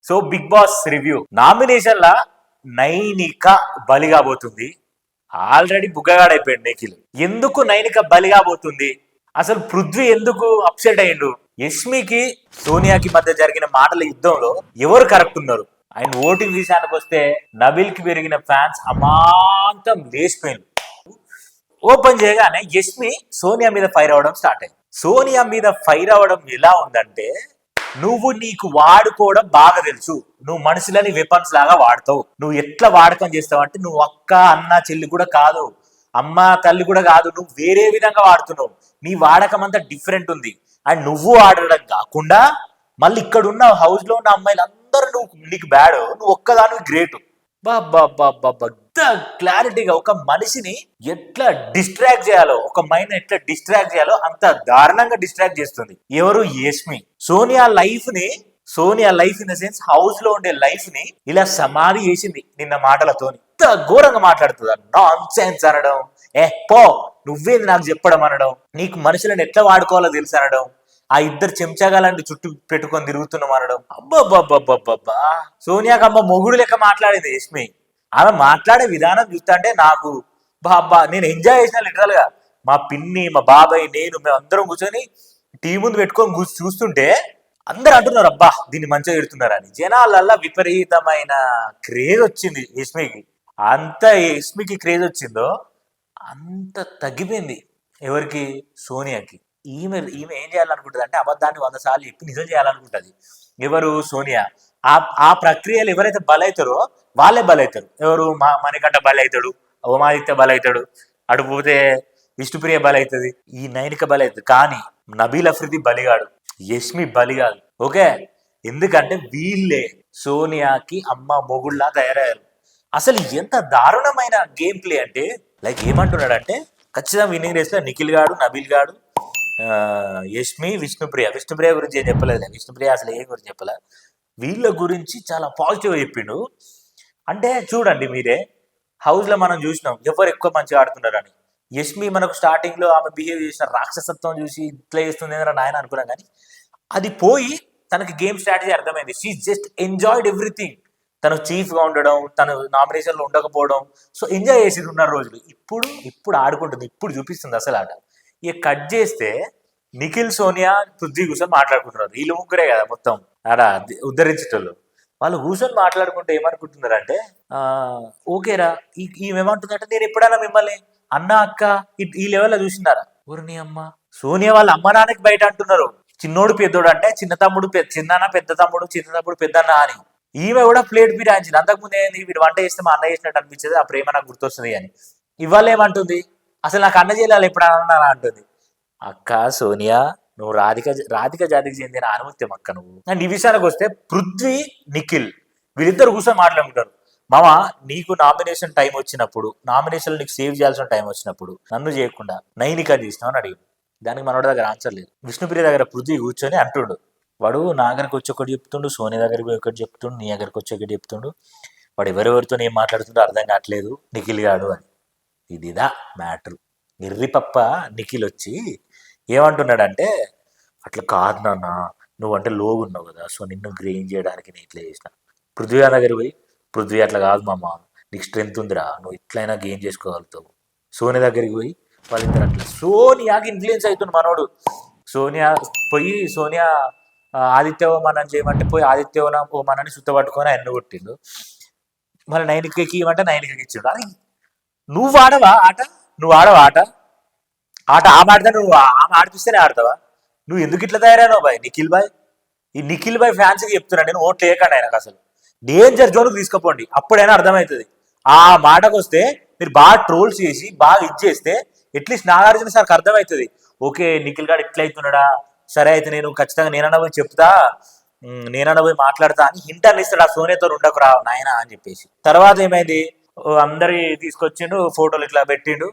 So big boss review నామినేషన్ల నైనిక బలి కాబోతుంది. ఆల్రెడీ బుగ్గగాడైపోయాడు నిఖిల్. ఎందుకు నైనిక బలి కాబోతుంది? అసలు పృథ్వీ ఎందుకు అప్సెట్ అయ్యిండు? యష్మికి సోనియాకి మధ్య జరిగిన మాటల యుద్ధంలో ఎవరు కరెక్ట్ ఉన్నారు? ఆయన ఓటింగ్ విషయానికి వస్తే నబిల్ కి పెరిగిన ఫ్యాన్స్ అమాంతం లేచిపోయింది. ఓపెన్ చేయగానే యష్మి సోనియా మీద ఫైర్ అవ్వడం స్టార్ట్ అయింది. సోనియా మీద ఫైర్ అవ్వడం ఎలా ఉందంటే, నువ్వు నీకు వాడుకోవడం బాగా తెలుసు, నువ్వు మనుషులని వెపన్స్ లాగా వాడతావు, నువ్వు ఎట్లా వాడకం చేస్తావు అంటే నువ్వు అక్క అన్న చెల్లి కూడా కాదు, అమ్మ తల్లి కూడా కాదు, నువ్వు వేరే విధంగా వాడుతున్నావు. నీ వాడకం అంతా డిఫరెంట్ ఉంది. అండ్ నువ్వు ఆడడం కాకుండా మళ్ళీ ఇక్కడ ఉన్న హౌస్ లో ఉన్న అమ్మాయిలు అందరూ నీకు బ్యాడ్, నువ్వు ఒక్కదానికి గ్రేట్. క్లారిటీగా ఒక మనిషిని ఎట్లా డిస్ట్రాక్ట్ చేయాలో, ఒక మైండ్ ఎట్లా డిస్ట్రాక్ట్ చేయాలో అంత దారుణంగా డిస్ట్రాక్ట్ చేస్తుంది. ఎవరు? Yashmi. Sonia life in the sense house లో ఉండే లైఫ్ ని ఇలా సమాధి చేసింది నిన్న మాటలతోని. ఇంత ఘోరంగా మాట్లాడుతుందా? నాన్ సెన్స్ అనడం, పో నువ్వేది నాకు చెప్పడం అనడం, నీకు మనుషులను ఎట్లా వాడుకోవాలో తెలుసు అనడం, ఆ ఇద్దరు చెంచాగాలంటే చుట్టూ పెట్టుకొని తిరుగుతున్నాం అనడం. అబ్బబ్బబ్బబ్బబ్బా, సోనియాకి అమ్మ మొగుడు లెక్క మాట్లాడేది యష్మి. ఆమె మాట్లాడే విధానం చూస్తుంటే నాకు బాబా నేను ఎంజాయ్ చేసిన. లిటరల్ గా మా పిన్ని, మా బాబాయ్, నేను మేము అందరం కూర్చొని టీవీ ముందు పెట్టుకొని చూస్తుంటే అందరు అంటున్నారు అబ్బా దీన్ని మంచిగా ఎడుతున్నారు అని. జనాలల్లా విపరీతమైన క్రేజ్ వచ్చింది యష్మికి. అంత యష్మికి క్రేజ్ వచ్చిందో అంత తగ్గిపోయింది ఎవరికి? సోనియాకి. ఈమె ఏం చేయాలనుకుంటుంది అంటే అబద్ధాన్ని 100 సార్లు చెప్పి నిజం చేయాలనుకుంటుంది. ఎవరు? సోనియా. ఆ ప్రక్రియలు ఎవరైతే బలవుతారో వాళ్ళే బలవుతారు. ఎవరు? మణికంఠ బలవుతాడు, ఉమాదిత్య బలవుతాడు, అటుపోతే విష్ణుప్రియ బలవుతుంది, ఈ నైనిక బలవుతుంది. కానీ నబీల్ అఫ్రిది బలిగాడు, యష్మి బలిగాడు. ఓకే, ఎందుకంటే వీళ్ళే సోనియాకి అమ్మ మొగుళ్ళ తయారయ్యారు. అసలు ఎంత దారుణమైన గేమ్ ప్లే అంటే, లైక్ ఏమంటున్నాడంటే ఖచ్చితంగా విన్నింగ్ రేస్ లో నిఖిల్ గాడు, నబీల్ గాడు, యష్మి, విష్ణుప్రియ గురించి ఏం చెప్పలేదు. విష్ణుప్రియ అసలు ఏం గురించి చెప్పలే. వీళ్ళ గురించి చాలా పాజిటివ్గా చెప్పిండు. అంటే చూడండి మీరే, హౌస్ లో మనం చూసినాం ఎవరు ఎక్కువ మంచిగా ఆడుతున్నారని. యష్మి మనకు స్టార్టింగ్ లో ఆమె బిహేవ్ చేసిన రాక్షసత్వం చూసి ఇట్లా చేస్తుంది నాయన అనుకున్నాం. కానీ అది పోయి తనకి గేమ్ స్ట్రాటజీ అర్థమైంది. She just enjoyed everything. తను చీఫ్ గా ఉండడం, తను నామినేషన్ లో ఉండకపోవడం, సో ఎంజాయ్ చేసి ఉన్న రోజులు ఇప్పుడు ఆడుకుంటుంది, ఇప్పుడు చూపిస్తుంది అసలు ఆట. ఇక కట్ చేస్తే నిఖిల్, సోనియా, పృథ్వీ కూర్చొని మాట్లాడుకుంటున్నారు. వీళ్ళు ముగ్గురే కదా మొత్తం ఆడ ఉద్ధరించేటోళ్ళు. వాళ్ళు కూర్చొని మాట్లాడుకుంటే ఏమనుకుంటున్నారు అంటే, ఓకేరా ఈమెమంటుందంటే నేను ఎప్పుడైనా మిమ్మల్ని అన్న అక్క ఈ లెవెల్లో చూసినారా? ఊరిని అమ్మ. సోనియా వాళ్ళ అమ్మ నాన్నకి బయట అంటున్నారు చిన్నోడు పెద్దోడు అంటే చిన్న తమ్ముడు చిన్న పెద్ద తమ్ముడు, చిన్న తమ్ముడు పెద్దన్న అని. ఈమె కూడా ప్లేట్ బిర్యానీ అంతకుముందు ఏంది, వీడు వంట చేస్తే మా అన్న చేసినట్టు అనిపించేది, ఆ ప్రేమ నాకు గుర్తొస్తుంది అని. ఇవాళ ఏమంటుంది, అసలు నాకు అన్న చేయాలి ఎప్పుడు అన్నా అంటుంది. అక్క సోనియా, నువ్వు రాధిక జాతికి చెందిన అనుమత్యం అక్క నువ్వు. అండ్ ఈ విషయానికి వస్తే పృథ్వీ, నిఖిల్ వీళ్ళిద్దరు కూర్చొని మాట్లాడుకుంటారు. మామ, నీకు నామినేషన్ టైం వచ్చినప్పుడు, నామినేషన్ నీకు సేవ్ చేయాల్సిన టైం వచ్చినప్పుడు నన్ను చేయకుండా నైనిక చేసినావు అని అడిగి, దానికి మనోడి దగ్గర ఆన్సర్ లేదు. విష్ణుప్రియ దగ్గర పృథ్వీ కూర్చొని అంటుండు, వాడు నా దగ్గరకు వచ్చి ఒకటి చెప్తుండు, సోనియా దగ్గరికి ఒకటి చెప్తుండు, నీ దగ్గరకు వచ్చి ఒకటి చెప్తుండు, వాడు ఎవరెవరితో ఏం మాట్లాడుతుండో అర్థం కావట్లేదు నిఖిల్ గాడు అని. ఇదిదా మ్యాటర్. ఎర్రిపప్ప నిఖిల్ వచ్చి ఏమంటున్నాడంటే, అట్లా కాదు నాన్న, నువ్వంటే లోగున్నావు కదా, సో నిన్ను గ్రెయిన్ చేయడానికి నేను ఇట్లా చేసిన. పృథ్వీ దగ్గరికి పోయి, పృథ్వీ అట్లా కాదు మామ, నీకు స్ట్రెంత్ ఉందిరా, నువ్వు ఇట్లయినా గెయిన్ చేసుకోగలుగుతావు. సోనియా దగ్గరికి పోయి వాళ్ళిద్దరు అట్లా. సోనియాకి ఇన్ఫ్లుయెన్స్ అవుతుంది మనోడు. సోనియా ఆదిత్య ఓమనని చేయమంటే పోయి ఆదిత్య ఓమనని సుత్తపట్టుకొని ఆయన కొట్టిండు. మళ్ళీ నైనికకి ఇవ్వమంటే నైనికకి ఇచ్చిండు. అది నువ్వు ఆడవా ఆట? ఆట ఆమె ఆడితే నువ్వు ఆమె ఆడిపిస్తేనే ఆడతావా? నువ్వు ఎందుకు ఇట్లా తయారైనావు బాయ్? నిఖిల్ బాయ్, ఈ నిఖిల్ బాయ్ ఫ్యాన్స్కి చెప్తున్నాను నేను, ఓట్లు వేయకండి ఆయనకు, అసలు డేంజర్ జోన్కి తీసుకుపోండి, అప్పుడైనా అర్థమవుతుంది. ఆ మాటకు వస్తే మీరు బాగా ట్రోల్స్ చేసి బాగా ఇచ్చేస్తే అట్లీస్ట్ నాగార్జున సార్కి అర్థమవుతుంది. ఓకే నిఖిల్ గారు ఇట్లా అవుతున్నాడా, సరే అయితే నేను ఖచ్చితంగా నేనన్నా పోయి చెప్తా, నేనన్నా పోయి మాట్లాడతా అని హింట్ అని ఇస్తాడు. ఆ సోనియాతో ఉండకు రా నాయన అని చెప్పేసి. తర్వాత ఏమైంది, అందరి తీసుకొచ్చిండు, ఫోటోలు ఇట్లా పెట్టిండు,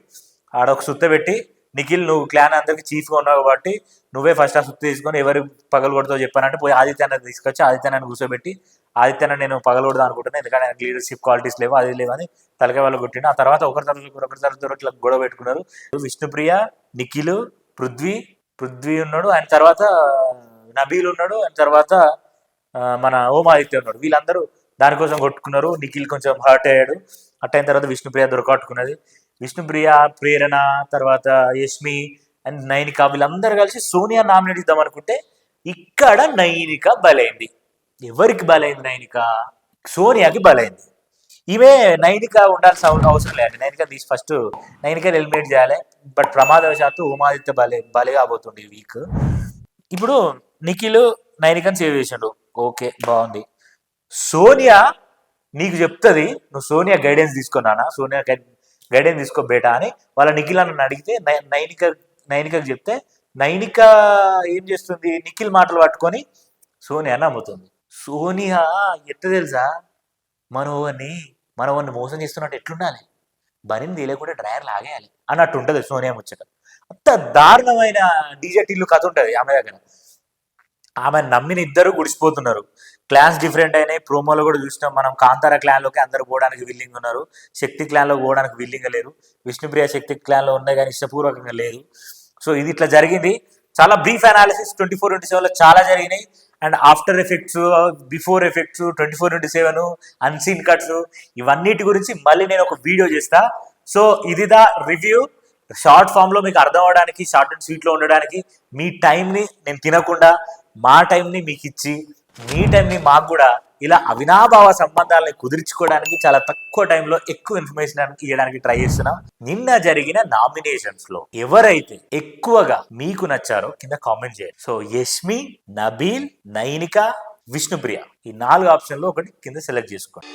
ఆడ ఒక సుత్త పెట్టి, నిఖిల్ నువ్వు క్లాన్ అందరికి చీఫ్గా ఉన్నావు కాబట్టి నువ్వే ఫస్ట్ ఆ సుత్తి తీసుకొని ఎవరు పగలు కొడతావు చెప్పానంటే పోయి ఆదిత్యాన్ని తీసుకొచ్చి ఆదిత్యాన్ని కూర్చోబెట్టి, ఆదిత్యాన్ని నేను పగలకూడదు అనుకుంటున్నాను ఎందుకంటే ఆయనకు లీడర్షిప్ క్వాలిటీస్ లేవు, అది లేవని తలకాయ వాళ్ళు కొట్టిండు. ఆ తర్వాత ఒకరి తర్వాత ఇట్లా గొడవ పెట్టుకున్నారు. విష్ణుప్రియ, నిఖిల్, పృథ్వీ ఉన్నాడు, ఆయన తర్వాత నబీల్ ఉన్నాడు, ఆయన తర్వాత మన ఓమాదిత్య ఉన్నాడు, వీళ్ళందరూ దానికోసం కొట్టుకున్నారు. నిఖిల్ కొంచెం హర్ట్ అయ్యాడు. అట్ అయిన తర్వాత విష్ణుప్రియ దొరకట్టుకున్నది. విష్ణుప్రియ, ప్రేరణ, తర్వాత యష్మి అండ్ నైనిక వీళ్ళందరూ కలిసి సోనియా నామినేట్ ఇద్దాం అనుకుంటే ఇక్కడ నైనిక బలైంది. ఎవరికి బలైంది? నైనిక సోనియాకి బలైంది. ఈమె నైనిక ఉండాల్సిన అవసరం లేదండి. నైనిక తీసి ఫస్ట్ నైనిక ఎలిమినేట్ చేయాలి. బట్ ప్రమాదవశాత్తు ఉమాదిత్య బలే కాబోతుంది ఈ వీక్. ఇప్పుడు నిఖిల్ నైనికని సేవ్ చేసిండు, ఓకే బాగుంది. సోనియా నీకు చెప్తుంది, నువ్వు సోనియా గైడెన్స్ తీసుకున్నానా, సోనియా గైడెన్స్ తీసుకో బేటా అని వాళ్ళ నిఖిల్ అన్న అడిగితే నైనికకి చెప్తే నైనిక ఏం చేస్తుంది, నిఖిల్ మాటలు పట్టుకొని సోనియా నమ్ముతుంది. సోనియా ఎట్ట తెలుసా, మనవన్ని మోసం చేస్తున్నట్టు ఎట్లుండాలి, బనిని తెలియకుండా డ్రైయర్ లాగేయాలి అన్నట్టు ఉంటుంది సోనియా ముచ్చట. అంత దారుణమైన డీజెటిల్లు కథ ఉంటుంది ఆమె దగ్గర. ఆమె నమ్మిన ఇద్దరు గుడిసిపోతున్నారు. క్లాన్స్ డిఫరెంట్ అయినాయి. ప్రోమోలో కూడా చూసినాం మనం. కాంతార క్లాన్లోకి అందరు పోవడానికి విల్లింగ్ ఉన్నారు, శక్తి క్లాన్లో పోవడానికి విల్లింగ్ లేరు. విష్ణుప్రియ శక్తి క్లాన్లో ఉన్నాయి కానీ ఇష్టపూర్వకంగా లేదు. సో ఇది ఇట్లా జరిగింది. చాలా బ్రీఫ్ అనాలిసిస్ 24/27లో చాలా జరిగినాయి. And after effects, before effects, 24/27 unseen cuts, ఇవన్నిటి గురించి మళ్ళీ నేను ఒక వీడియో చేస్తా. సో ఇది ద రివ్యూ. షార్ట్ ఫామ్లో మీకు అర్థం అవడానికి, షార్ట్ అండ్ స్వీట్లో ఉండడానికి, మీ టైంని నేను తినకుండా మా టైంని మీకు ఇచ్చి మీ టైంని మాకు కూడా ఇలా అవినాభావ సంబంధాలని కుదుర్చుకోవడానికి చాలా తక్కువ టైంలో ఎక్కువ ఇన్ఫర్మేషన్ ఇవ్వడానికి ట్రై చేస్తున్నాం. నిన్న జరిగిన నామినేషన్స్ లో ఎవరైతే ఎక్కువగా మీకు నచ్చారో కింద కామెంట్ చేయండి. సో యష్మి, నబీల్, నైనిక, విష్ణుప్రియ, ఈ 4 ఆప్షన్లో ఒకటి కింద సెలెక్ట్ చేసుకోండి.